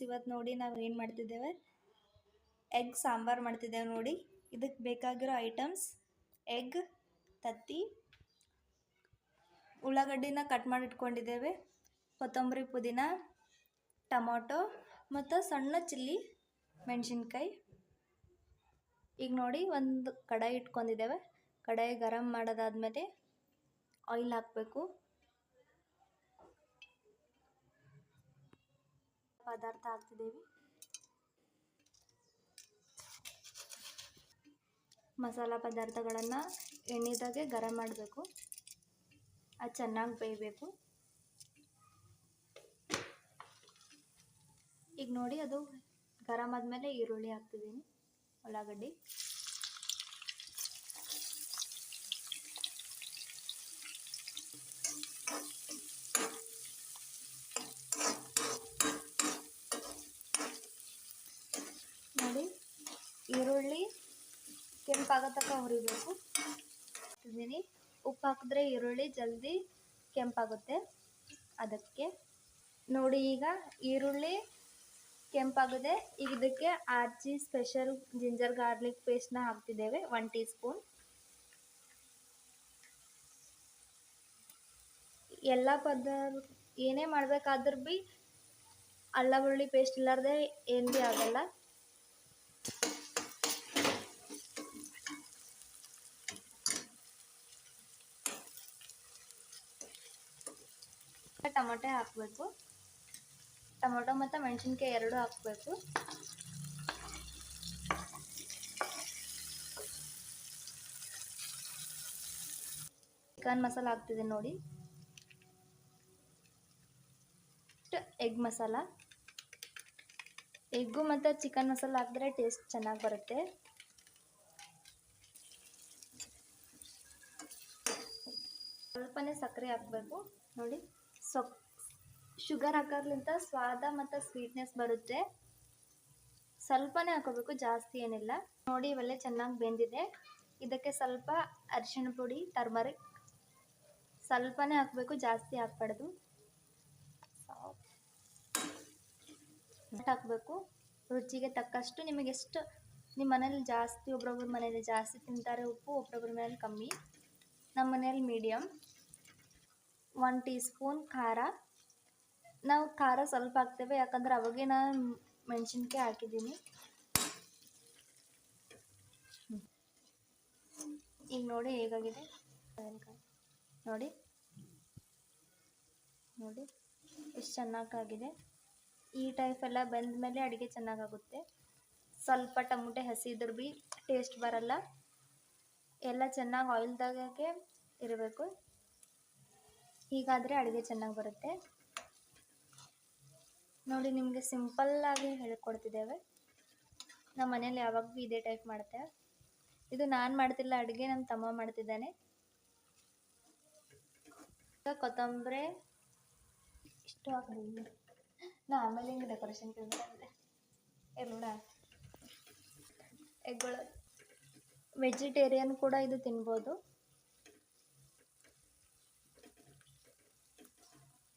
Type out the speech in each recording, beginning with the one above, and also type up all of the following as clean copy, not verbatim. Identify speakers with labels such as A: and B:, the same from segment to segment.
A: Friends, ಇವತ್ತು ನೋಡಿ ನಾವು ಏನು ಮಾಡ್ತಿದ್ದೇವೆ, ಎಗ್ ಸಾಂಬಾರು ಮಾಡ್ತಿದ್ದೇವೆ ನೋಡಿ. ಇದಕ್ಕೆ ಬೇಕಾಗಿರೋ ಐಟಮ್ಸ್: ಎಗ್, ತತ್ತಿ, ಉಳ್ಳಾಗಡ್ಡಿನ ಕಟ್ ಮಾಡಿ ಇಟ್ಕೊಂಡಿದ್ದೇವೆ, ಕೊತ್ತಂಬರಿ, ಪುದೀನ, ಟೊಮೊಟೊ ಮತ್ತು ಸಣ್ಣ ಚಿಲ್ಲಿ ಮೆಣಸಿನ್ಕಾಯಿ. ಈಗ ನೋಡಿ ಒಂದು ಕಡಾಯಿ ಇಟ್ಕೊಂಡಿದ್ದೇವೆ. ಕಡಾಯಿ ಗರಂ ಮಾಡೋದಾದ್ಮೇಲೆ ಆಯಿಲ್ ಹಾಕಬೇಕು. ಪದಾರ್ಥ ಹಾಕ್ತಿದ್ದೇವೆ. ಮಸಾಲ ಪದಾರ್ಥಗಳನ್ನು ಎಣ್ಣೆದಾಗೆ ಗರಂ ಮಾಡಬೇಕು. ಅದು ಚೆನ್ನಾಗಿ ಬೇಯಬೇಕು. ಈಗ ನೋಡಿ ಅದು ಗರಂ ಆದಮೇಲೆ ಈರುಳ್ಳಿ ಹಾಕ್ತಿದ್ದೀನಿ, ಉಳ್ಳಾಗಡ್ಡಿ, ನೋಡಿ ಈರುಳ್ಳಿ ಕೆಂಪಾಗೋ ತನಕ ಹುರಿಬೇಕು. ಹಾಕ್ತಿದ್ದೀನಿ. ಉಪ್ಪು ಹಾಕಿದ್ರೆ ಈರುಳ್ಳಿ ಜಲ್ದಿ ಕೆಂಪಾಗುತ್ತೆ. ಅದಕ್ಕೆ ನೋಡಿ ಈಗ ಈರುಳ್ಳಿ ಕೆಂಪಾಗಿದೆ. ಈಗ ಇದಕ್ಕೆ ಆರ್ಚಿ ಸ್ಪೆಷಲ್ ಜಿಂಜರ್ ಗಾರ್ಲಿಕ್ ಪೇಸ್ಟ್ನ ಹಾಕ್ತಿದ್ದೇವೆ, 1 ಟೀ ಸ್ಪೂನ್. ಎಲ್ಲ ಏನೇ ಮಾಡಬೇಕಾದ್ರೂ ಭೀ ಅಲ್ಲ ಬೆಳ್ಳುಳ್ಳಿ ಪೇಸ್ಟ್ ಇಲ್ಲಾರ್ದೆ ಏನು ಭೀ ಆಗಲ್ಲ. ಟೊಮೊಟೊ ಹಾಕಬೇಕು. ಟೊಮೊಟೊ ಮತ್ತು ಮೆಣಸಿನ್ಕಾಯಿ ಎರಡು ಹಾಕಬೇಕು. ಚಿಕನ್ ಮಸಾಲ ಹಾಕ್ತಿದ್ದೀನಿ ನೋಡಿ. ಎಗ್ ಮಸಾಲ, ಎಗ್ಗು ಮತ್ತು ಚಿಕನ್ ಮಸಾಲ ಹಾಕಿದ್ರೆ ಟೇಸ್ಟ್ ಚೆನ್ನಾಗಿ ಬರುತ್ತೆ. ಸ್ವಲ್ಪನೇ ಸಕ್ಕರೆ ಹಾಕಬೇಕು ನೋಡಿ. ಶುಗರ್ ಹಾಕೋದ್ರಿಂದ ಸ್ವಾದ ಮತ್ತು ಸ್ವೀಟ್ನೆಸ್ ಬರುತ್ತೆ. ಸ್ವಲ್ಪನೇ ಹಾಕೋಬೇಕು, ಜಾಸ್ತಿ ಏನಿಲ್ಲ. ನೋಡಿ ಇವೆಲ್ಲ ಚೆನ್ನಾಗಿ ಬೆಂದಿದೆ. ಇದಕ್ಕೆ ಸ್ವಲ್ಪ ಅರಿಶಿಣ ಪುಡಿ, ಟರ್ಮರಿಕ್ ಸ್ವಲ್ಪನೇ ಹಾಕಬೇಕು, ಜಾಸ್ತಿ ಹಾಕಬಾರ್ದು. ಹಾಕಬೇಕು ರುಚಿಗೆ ತಕ್ಕಷ್ಟು. ನಿಮಗೆ ಎಷ್ಟು ನಿಮ್ಮ ಮನೇಲಿ ಜಾಸ್ತಿ, ಒಬ್ರೊಬ್ರ ಮನೇಲಿ ಜಾಸ್ತಿ ತಿಂತಾರೆ ಉಪ್ಪು, ಒಬ್ರೊಬ್ರ ಮನೇಲಿ ಕಮ್ಮಿ. ನಮ್ಮ ಮನೇಲಿ ಮೀಡಿಯಮ್. 1 ಟೀ ಸ್ಪೂನ್ ಖಾರ. ನಾವು ಖಾರ ಸ್ವಲ್ಪ ಹಾಕ್ತೇವೆ, ಯಾಕಂದ್ರೆ ಅವಾಗೇ ನಾನು ಮೆಣಸಿನ್ಕಾಯಿ ಹಾಕಿದ್ದೀನಿ. ಈಗ ನೋಡಿ ಹೇಗಾಗಿದೆ ನೋಡಿ, ನೋಡಿ ಎಷ್ಟು ಚೆನ್ನಾಗಾಗಿದೆ. ಈ ಟೈಪ್ ಎಲ್ಲ ಬೆಂದ ಮೇಲೆ ಅಡುಗೆ ಚೆನ್ನಾಗಾಗುತ್ತೆ. ಸ್ವಲ್ಪ ಟೊಮೊಟೊ ಹಸಿ ಇದ್ರೆ ಭೀ ಟೇಸ್ಟ್ ಬರಲ್ಲ. ಎಲ್ಲ ಚೆನ್ನಾಗಿ ಆಯಿಲ್ದಾಗೆ ಇರಬೇಕು. ಹೀಗಾದರೆ ಅಡುಗೆ ಚೆನ್ನಾಗಿ ಬರುತ್ತೆ ನೋಡಿ. ನಿಮಗೆ ಸಿಂಪಲ್ಲಾಗಿ ಹೇಳ್ಕೊಡ್ತಿದ್ದೇವೆ. ನಮ್ಮ ಮನೇಲಿ ಯಾವಾಗ ಭೀ ಇದೇ ಟೈಪ್ ಮಾಡ್ತೇವೆ. ಇದು ನಾನು ಮಾಡ್ತಿಲ್ಲ ಅಡುಗೆ, ನನ್ನ ತಮ್ಮ ಮಾಡ್ತಿದ್ದಾನೆ. ಕೊತ್ತಂಬರಿ ಇಷ್ಟು ಹಾಕಿದ್ವಿ. ನಾ ಆಮೇಲೆ ಹಿಂಗೆ ಡೆಕೋರೇಷನ್ ಕೇಳಿದ್ರೆ ಎಲ್ಲ ಎಗ್ಗಳು ವೆಜಿಟೇರಿಯನ್ ಕೂಡ ಇದು ತಿನ್ಬೋದು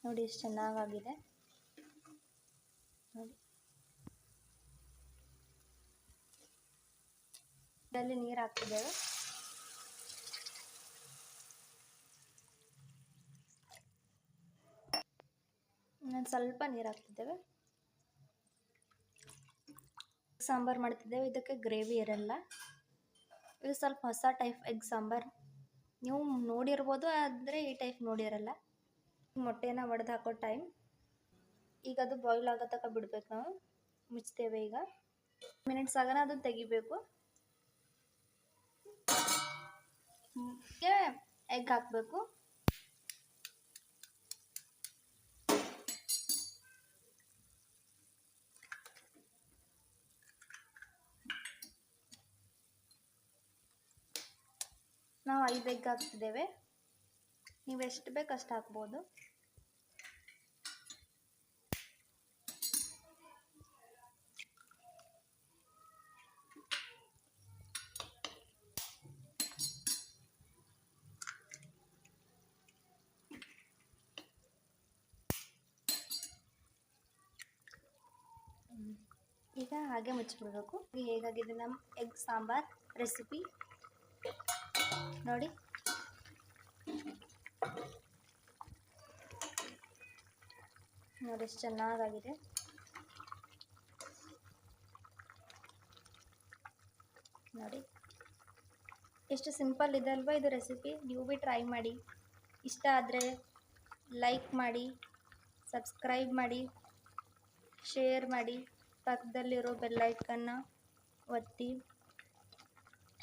A: ನೋಡಿ. ಎಷ್ಟು ಚೆನ್ನಾಗಾಗಿದೆ ನೋಡಿ. ಇದರಲ್ಲಿ ನೀರು ಹಾಕ್ತಿದ್ದೇವೆ. ಸ್ವಲ್ಪ ನೀರು ಹಾಕ್ತಿದ್ದೇವೆ. ಸಾಂಬಾರು ಮಾಡ್ತಿದ್ದೇವೆ. ಇದಕ್ಕೆ ಗ್ರೇವಿ ಇರಲ್ಲ. ಇದು ಸ್ವಲ್ಪ ಹೊಸ ಟೈಪ್ ಎಗ್ ಸಾಂಬಾರು. ನೀವು ನೋಡಿರ್ಬೋದು, ಆದರೆ ಈ ಟೈಪ್ ನೋಡಿರಲ್ಲ. ಮೊಟ್ಟೆನ ಒಡೆದು ಹಾಕೋ ಟೈಮ್. ಈಗ ಅದು ಬಾಯ್ಲ್ ಆಗೋ ತನಕ ಬಿಡ್ಬೇಕು. ನಾವು ಮುಚ್ತೇವೆ. ಈಗ ಮಿನಿಟ್ಸ್ ಆಗೋಣ ಅದನ್ನು ತೆಗಿಬೇಕು. ಎಗ್ ಹಾಕಬೇಕು. ನಾವು 5 ಎಗ್ ಹಾಕ್ತಿದ್ದೇವೆ. ನೀವು ಎಷ್ಟು ಬೇಕು ಅಷ್ಟು ಹಾಕ್ಬೋದು. ಈಗ ಹಾಗೆ ಮುಚ್ಚಿಬಿಡ್ಬೇಕು. ಹೇಗಾಗಿದೆ ನಮ್ಮ ಎಗ್ ಸಾಂಬಾರ್ ರೆಸಿಪಿ ನೋಡಿ. ನೋಡಿ ಎಷ್ಟು ಚೆನ್ನಾಗಾಗಿದೆ. ನೋಡಿ ಎಷ್ಟು ಸಿಂಪಲ್ ಇದೆ ಅಲ್ವಾ ಇದು ರೆಸಿಪಿ. ನೀವು ಭೀ ಟ್ರೈ ಮಾಡಿ. ಇಷ್ಟ ಆದರೆ ಲೈಕ್ ಮಾಡಿ, ಸಬ್ಸ್ಕ್ರೈಬ್ ಮಾಡಿ, ಶೇರ್ ಮಾಡಿ, ಪಕ್ಕದಲ್ಲಿರೋ ಬೆಲ್ಲೈಕನ್ನ ಒತ್ತಿ.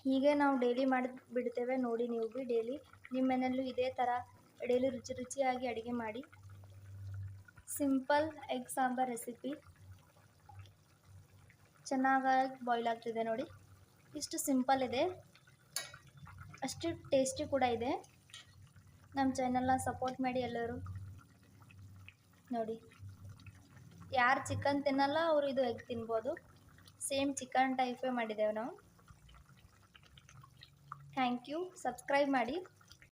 A: ಹೀಗೆ ನಾವು ಡೈಲಿ ಮಾಡಿ ಬಿಡ್ತೇವೆ ನೋಡಿ. ನೀವು ಭೀ ಡೈಲಿ ನಿಮ್ಮ ಮನೆಯಲ್ಲೂ ಇದೇ ಥರ ಡೈಲಿ ರುಚಿ ರುಚಿಯಾಗಿ ಅಡುಗೆ ಮಾಡಿ. ಸಿಂಪಲ್ ಎಗ್ ಸಾಂಬಾರ್ ರೆಸಿಪಿ ಚೆನ್ನಾಗಿ ಬಾಯ್ಲ್ ಆಗ್ತಿದೆ ನೋಡಿ. ಇಷ್ಟು ಸಿಂಪಲ್ ಇದೆ, ಅಷ್ಟು ಟೇಸ್ಟಿ ಕೂಡ ಇದೆ. ನಮ್ಮ ಚಾನಲ್ನ ಸಪೋರ್ಟ್ ಮಾಡಿ ಎಲ್ಲರೂ ನೋಡಿ. ಯಾರು ಚಿಕನ್ ತಿನ್ನಲ್ಲ ಅವರು ಇದು ಎಗ್ ತಿನ್ಬೋದು. ಸೇಮ್ ಚಿಕನ್ ಟೈಪೇ ಮಾಡಿದ್ದೇವೆ ನಾವು. Thank you. ಸಬ್ಸ್ಕ್ರೈಬ್ ಮಾಡಿ.